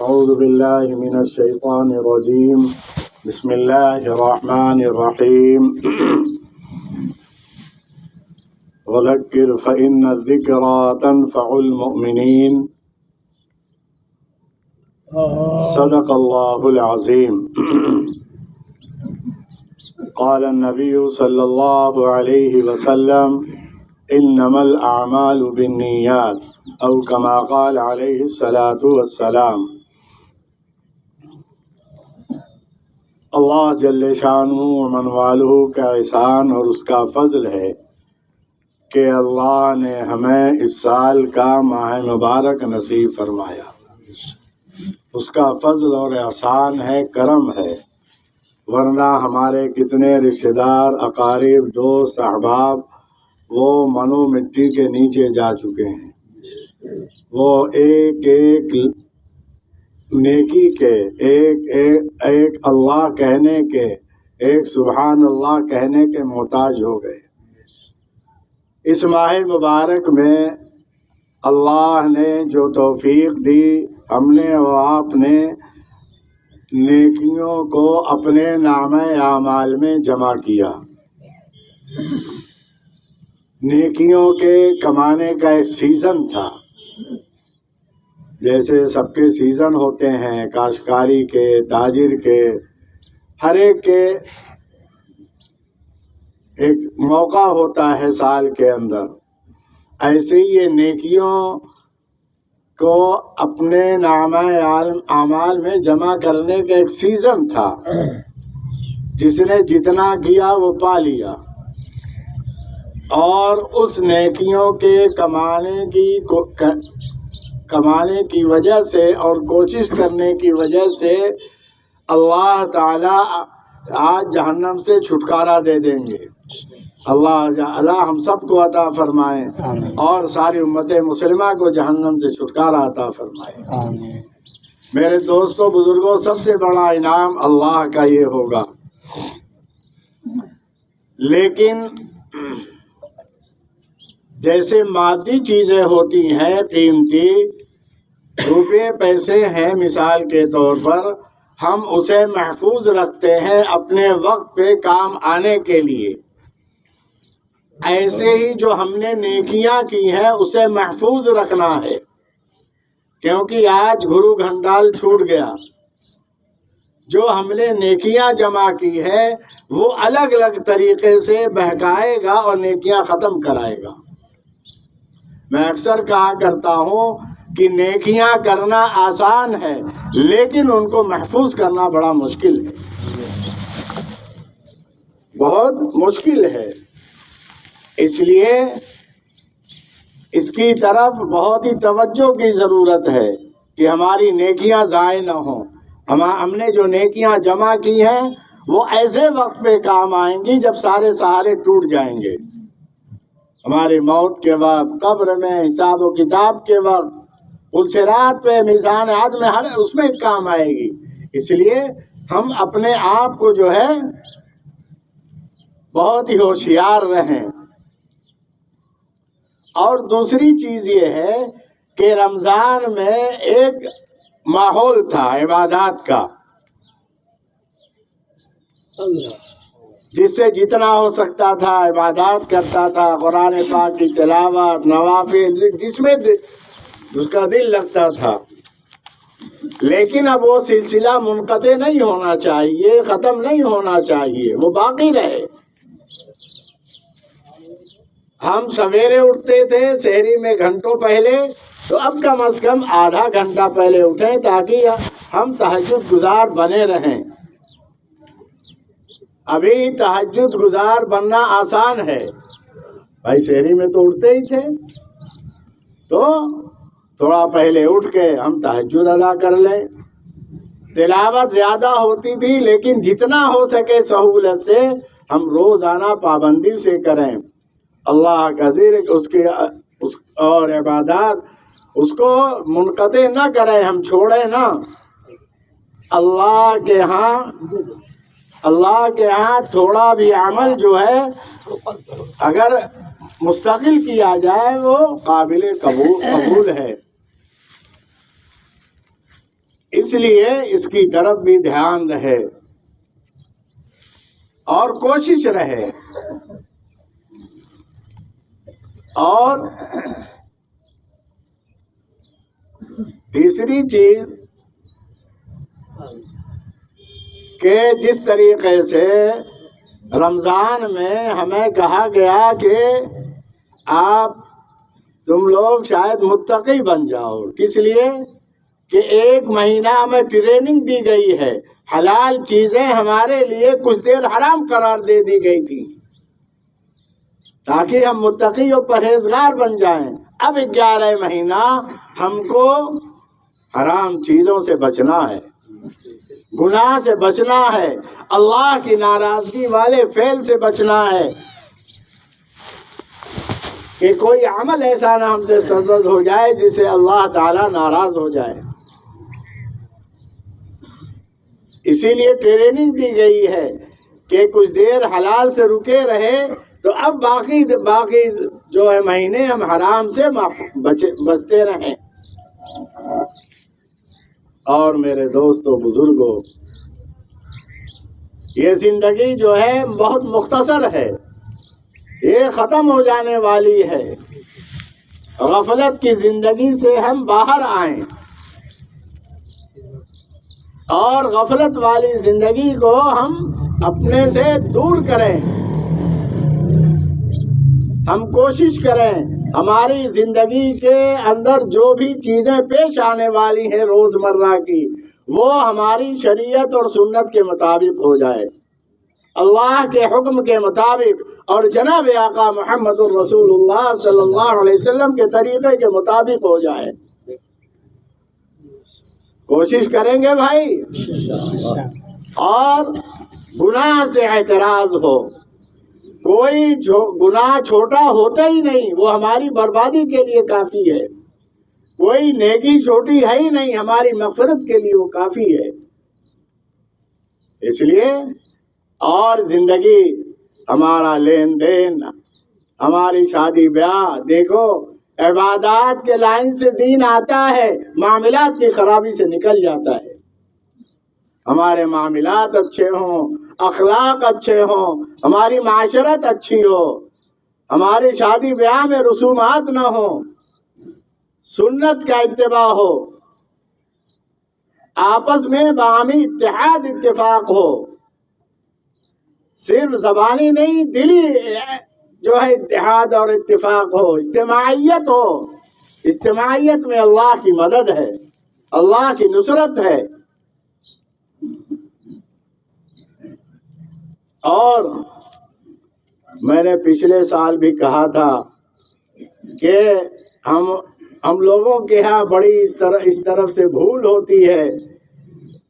أعوذ بالله من الشيطان الرجيم بسم الله الرحمن الرحيم وذكر فإن الذكرى تنفع المؤمنين صدق الله العظيم قال النبي صلى الله عليه وسلم إنما الأعمال بالنيات أو كما قال عليه الصلاة والسلام۔ اللہ جل شانہ و من والہ کا احسان اور اس کا فضل ہے کہ اللہ نے ہمیں اس سال کا ماہ مبارک نصیب فرمایا۔ اس کا فضل اور احسان ہے، کرم ہے، ورنہ ہمارے کتنے رشتہ دار، اقارب، دوست، احباب وہ منو مٹی کے نیچے جا چکے ہیں۔ وہ ایک ایک نیکی کے، ایک اللہ کہنے کے، ایک سبحان اللہ کہنے کے محتاج ہو گئے۔ اس ماہ مبارک میں اللہ نے جو توفیق دی، ہم نے اور آپ نے نیکیوں کو اپنے نامہ اعمال میں جمع کیا۔ نیکیوں کے کمانے کا ایک سیزن تھا، جیسے سب کے سیزن ہوتے ہیں، کاشتکاری کے، تاجر کے، ہر ایک کے ایک موقع ہوتا ہے سال کے اندر۔ ایسے ہی یہ نیکیوں کو اپنے نامہ اعمال میں جمع کرنے کا ایک سیزن تھا۔ جس نے جتنا کیا وہ پا لیا، اور اس نیکیوں کے کمانے کی وجہ سے اور کوشش کرنے کی وجہ سے اللہ تعالی آج جہنم سے چھٹکارا دے دیں گے۔ اللہ ہم سب کو عطا فرمائے اور ساری امت مسلمہ کو جہنم سے چھٹکارا عطا فرمائے۔ میرے دوستوں، بزرگوں، سب سے بڑا انعام اللہ کا یہ ہوگا۔ لیکن جیسے مادی چیزیں ہوتی ہیں، قیمتی روپے پیسے ہیں، مثال کے طور پر ہم اسے محفوظ رکھتے ہیں اپنے وقت پہ کام آنے کے لیے، ایسے ہی جو ہم نے نیکیاں کی ہیں اسے محفوظ رکھنا ہے، کیونکہ آج گھرو گھنٹال چھوٹ گیا۔ جو ہم نے نیکیاں جمع کی ہے وہ الگ الگ طریقے سے بہکائے گا اور نیکیاں ختم کرائے گا۔ میں اکثر کہا کرتا ہوں کہ نیکیاں کرنا آسان ہے، لیکن ان کو محفوظ کرنا بڑا مشکل ہے، بہت مشکل ہے۔ اس لیے اس کی طرف بہت ہی توجہ کی ضرورت ہے کہ ہماری نیکیاں ضائع نہ ہوں۔ ہم نے جو نیکیاں جمع کی ہیں وہ ایسے وقت پہ کام آئیں گی جب سارے سہارے ٹوٹ جائیں گے۔ ہماری موت کے وقت، قبر میں، حساب و کتاب کے وقت، پلصراط پہ، میزان عدل میں، ہر اس میں کام آئے گی۔ اس لیے ہم اپنے آپ کو جو ہے بہت ہی ہوشیار رہیں۔ اور دوسری چیز یہ ہے کہ رمضان میں ایک ماحول تھا عبادات کا، جس سے جتنا ہو سکتا تھا عبادات کرتا تھا، قرآن پاک کی تلاوت، نوافل، جس میں اس کا دل لگتا تھا۔ لیکن اب وہ سلسلہ منقطع نہیں ہونا چاہیے، ختم نہیں ہونا چاہیے، وہ باقی رہے۔ ہم سویرے اٹھتے تھے سحری میں گھنٹوں پہلے، تو اب کم از کم آدھا گھنٹہ پہلے اٹھیں تاکہ ہم تہجد گزار بنے رہیں۔ ابھی تہجد گزار بننا آسان ہے، بھائی سحری میں تو اٹھتے ہی تھے، تو تھوڑا پہلے اٹھ کے ہم تہجد ادا کر لیں۔ تلاوت زیادہ ہوتی تھی، لیکن جتنا ہو سکے سہولت سے ہم روزانہ پابندی سے کریں۔ اللہ کا ذکر اور عبادات اس کو منقطع نہ کریں، ہم چھوڑیں نہ۔ اللہ کے ہاں تھوڑا بھی عمل جو ہے اگر مستقل کیا جائے وہ قابل قبول ہے۔ اس لیے اس کی طرف بھی دھیان رہے اور کوشش رہے. اور تیسری چیز کہ جس طریقے سے رمضان میں ہمیں کہا گیا کہ تم لوگ شاید متقی بن جاؤ، کس لیے کہ 1 مہینہ ہمیں ٹریننگ دی گئی ہے، حلال چیزیں ہمارے لیے کچھ دیر حرام قرار دے دی گئی تھی تاکہ ہم متقی اور پرہیزگار بن جائیں. اب 11 مہینہ ہم کو حرام چیزوں سے بچنا ہے، گناہ سے بچنا ہے، اللہ کی ناراضگی والے فعل سے بچنا ہے کہ کوئی عمل ایسا نہ ہم سے صدر ہو جائے جس سے اللہ تعالیٰ ناراض ہو جائے. اسی لیے ٹریننگ دی گئی ہے کہ کچھ دیر حلال سے رکے رہے تو اب باقی جو ہے مہینے ہم حرام سے بچتے رہیں. اور میرے دوستو بزرگوں، یہ زندگی جو ہے بہت مختصر ہے، یہ ختم ہو جانے والی ہے. غفلت کی زندگی سے ہم باہر آئیں اور غفلت والی زندگی کو ہم اپنے سے دور کریں. ہم کوشش کریں ہماری زندگی کے اندر جو بھی چیزیں پیش آنے والی ہیں روزمرہ کی، وہ ہماری شریعت اور سنت کے مطابق ہو جائے، اللہ کے حکم کے مطابق اور جناب آقا محمد الرسول اللہ صلی اللہ علیہ وسلم کے طریقے کے مطابق ہو جائے. کوشش کریں گے بھائی. اور گناہ سے اعتراض ہو، کوئی گناہ چھوٹا ہوتا ہی نہیں، وہ ہماری بربادی کے لیے کافی ہے. کوئی نیکی چھوٹی ہے ہی نہیں، ہماری مغفرت کے لیے وہ کافی ہے. اس لیے اور زندگی، ہمارا لین دین، ہماری شادی بیاہ، دیکھو عبادات کے لائن سے دین آتا ہے، معاملات کی خرابی سے نکل جاتا ہے. ہمارے معاملات اچھے ہوں، اخلاق اچھے ہوں، ہماری معاشرت اچھی ہو، ہماری شادی بیاہ میں رسومات نہ ہوں، سنت کا اتباع ہو، آپس میں باہمی اتحاد اتفاق ہو، صرف زبانی نہیں دلی جو ہے اتحاد اور اتفاق ہو، اجتماعیت ہو. اجتماعیت میں اللہ کی مدد ہے، اللہ کی نصرت ہے. اور میں نے پچھلے سال بھی کہا تھا کہ ہم لوگوں کے ہاں بڑی اس طرف سے بھول ہوتی ہے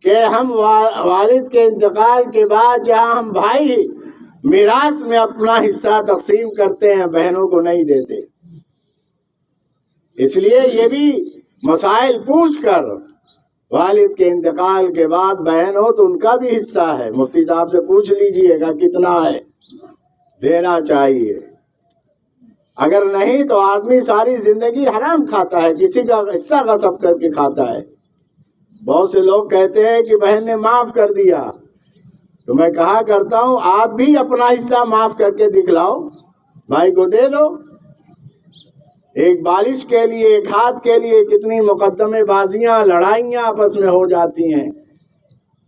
کہ ہم والد کے انتقال کے بعد جہاں ہم بھائی میراث میں اپنا حصہ تقسیم کرتے ہیں، بہنوں کو نہیں دیتے. اس لیے یہ بھی مسائل پوچھ کر، والد کے انتقال کے بعد بہن ہو تو ان کا بھی حصہ ہے، مفتی صاحب سے پوچھ لیجئے گا کتنا ہے، دینا چاہیے. اگر نہیں تو آدمی ساری زندگی حرام کھاتا ہے، کسی کا حصہ غصب کر کے کھاتا ہے. بہت سے لوگ کہتے ہیں کہ بہن نے معاف کر دیا، تو میں کہا کرتا ہوں آپ بھی اپنا حصہ معاف کر کے دکھلاؤ، بھائی کو دے دو. ایک بالش کے لیے، ایک ہاتھ کے لیے کتنی مقدمے بازیاں، لڑائیاں آپس میں ہو جاتی ہیں.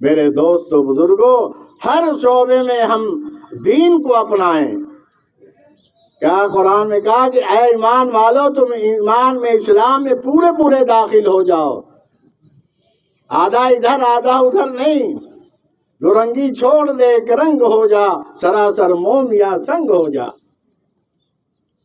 میرے دوستو بزرگوں، ہر شعبے میں ہم دین کو اپنائیں. کیا قرآن میں کہا کہ اے ایمان والو تم ایمان میں، اسلام میں پورے داخل ہو جاؤ، آدھا ادھر آدھا ادھر نہیں. دو رنگی چھوڑ دے ایک رنگ ہو جا، سراسر موم یا سنگ ہو جا.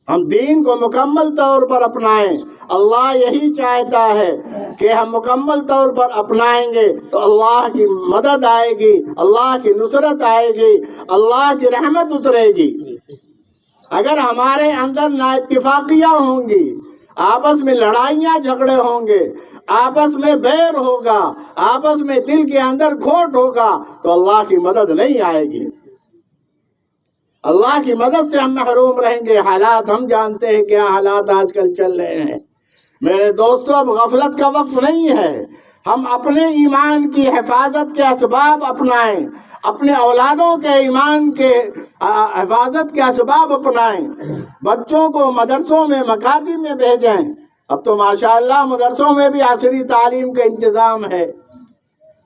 ہم دین کو مکمل طور پر اپنائیں. اللہ یہی چاہتا ہے کہ ہم مکمل طور پر اپنائیں گے تو اللہ کی مدد آئے گی، اللہ کی نصرت آئے گی، اللہ کی رحمت اترے گی. اگر ہمارے اندر نا اتفاقیاں ہوں گی، آپس میں لڑائیاں جھگڑے ہوں گے، آپس میں بیر ہوگا، آپس میں دل کے اندر کھوٹ ہوگا تو اللہ کی مدد نہیں آئے گی. اللہ کی مدد سے ہم محروم رہیں گے. حالات ہم جانتے ہیں کیا حالات آج کل چل رہے ہیں. میرے دوستو اب غفلت کا وقت نہیں ہے. ہم اپنے ایمان کی حفاظت کے اسباب اپنائیں، اپنے اولادوں کے ایمان کے حفاظت کے اسباب اپنائیں، بچوں کو مدرسوں میں مکاتب میں بھیجیں۔ اب تو ماشاءاللہ مدرسوں میں بھی عصری تعلیم کا انتظام ہے۔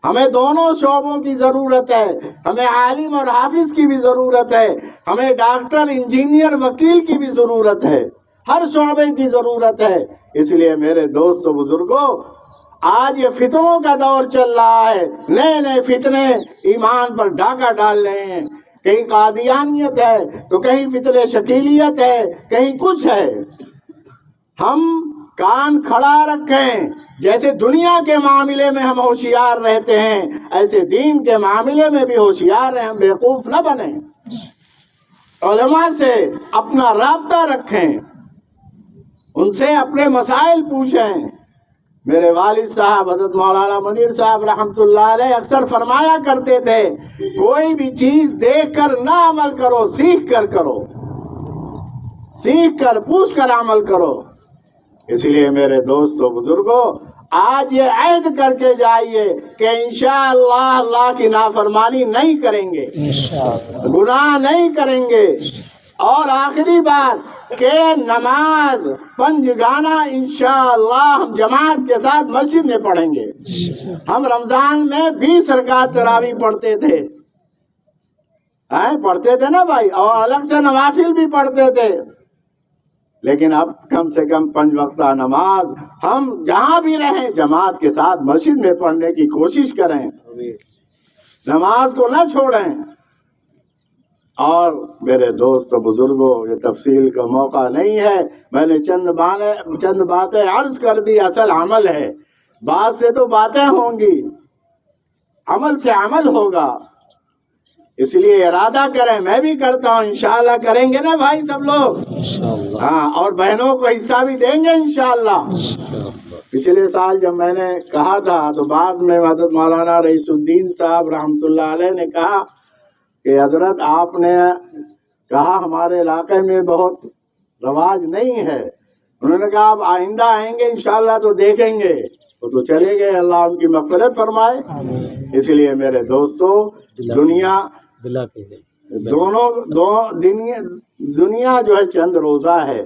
ہمیں دونوں شعبوں کی ضرورت ہے، ہمیں عالم اور حافظ کی بھی ضرورت ہے، ہمیں ڈاکٹر، انجینئر، وکیل کی بھی ضرورت ہے، ہر شعبے کی ضرورت ہے۔ اس لیے میرے دوستو بزرگوں، آج یہ فتنوں کا دور چل رہا ہے، نئے نئے فتنے ایمان پر ڈاکہ ڈال رہے ہیں، کہیں قادیانیت ہے تو کہیں فتنہ شکیلیت ہے، کہیں کچھ ہے۔ ہم کان کھڑا رکھیں، جیسے دنیا کے معاملے میں ہم ہوشیار رہتے ہیں ایسے دین کے معاملے میں بھی ہوشیار رہیں، ہم بیوقوف نہ بنیں۔ علماء سے اپنا رابطہ رکھیں، ان سے اپنے مسائل پوچھیں۔ میرے والد صاحب حضرت مولانا منیر صاحب رحمۃ اللہ علیہ اکثر فرمایا کرتے تھے، کوئی بھی چیز دیکھ کر نہ عمل کرو، سیکھ کر کرو، سیکھ کر پوچھ کر عمل کرو۔ اس لیے میرے دوستو بزرگوں، آج یہ عہد کر کے جائیے کہ انشاءاللہ اللہ کی نافرمانی نہیں کریں گے، گناہ نہیں کریں گے۔ اور آخری بات کہ نماز پنجگانہ انشاءاللہ ہم جماعت کے ساتھ مسجد میں پڑھیں گے۔ ہم رمضان میں 20 رکعت تراویح پڑھتے تھے، پڑھتے تھے نا بھائی، اور الگ سے نوافل بھی پڑھتے تھے، لیکن اب کم سے کم 5 وقتہ نماز ہم جہاں بھی رہیں جماعت کے ساتھ مسجد میں پڑھنے کی کوشش کریں، نماز کو نہ چھوڑیں۔ اور میرے دوست و بزرگوں، یہ تفصیل کا موقع نہیں ہے، میں نے چند باتیں عرض کر دی، اصل عمل ہے۔ بات سے تو باتیں ہوں گی، عمل سے عمل ہوگا، اس لیے ارادہ کریں، میں بھی کرتا ہوں، انشاءاللہ کریں گے نا بھائی سب لوگ؟ ہاں، اور بہنوں کو حصہ بھی دیں گے انشاءاللہ۔ پچھلے سال جب میں نے کہا تھا تو بعد میں حضرت مولانا رئیس الدین صاحب رحمۃ اللہ علیہ نے کہا کہ حضرت آپ نے کہا ہمارے علاقے میں بہت رواج نہیں ہے، انہوں نے کہا آپ آئندہ آئیں گے انشاءاللہ تو دیکھیں گے، تو چلے گئے، اللہ ان کی مغفرت فرمائے۔ اس لیے میرے دوستو، دنیا جو ہے چند روزہ ہے۔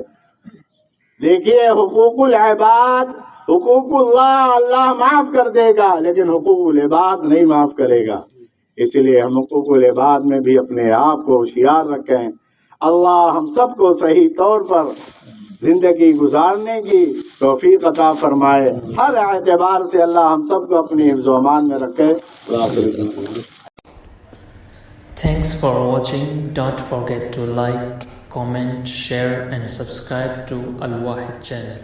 دیکھیے حقوق العباد، حقوق اللہ معاف کر دے گا، لیکن حقوق العباد نہیں معاف کرے گا۔ اس لیے ہم حقوق العباد میں بھی اپنے آپ کو ہوشیار رکھیں۔ اللہ ہم سب کو صحیح طور پر زندگی گزارنے کی توفیق عطا فرمائے، ہر اعتبار سے اللہ ہم سب کو اپنی حفظ و امان میں رکھے۔ Thanks for watching. Don't forget to like, comment, share and subscribe to Al Wahid channel.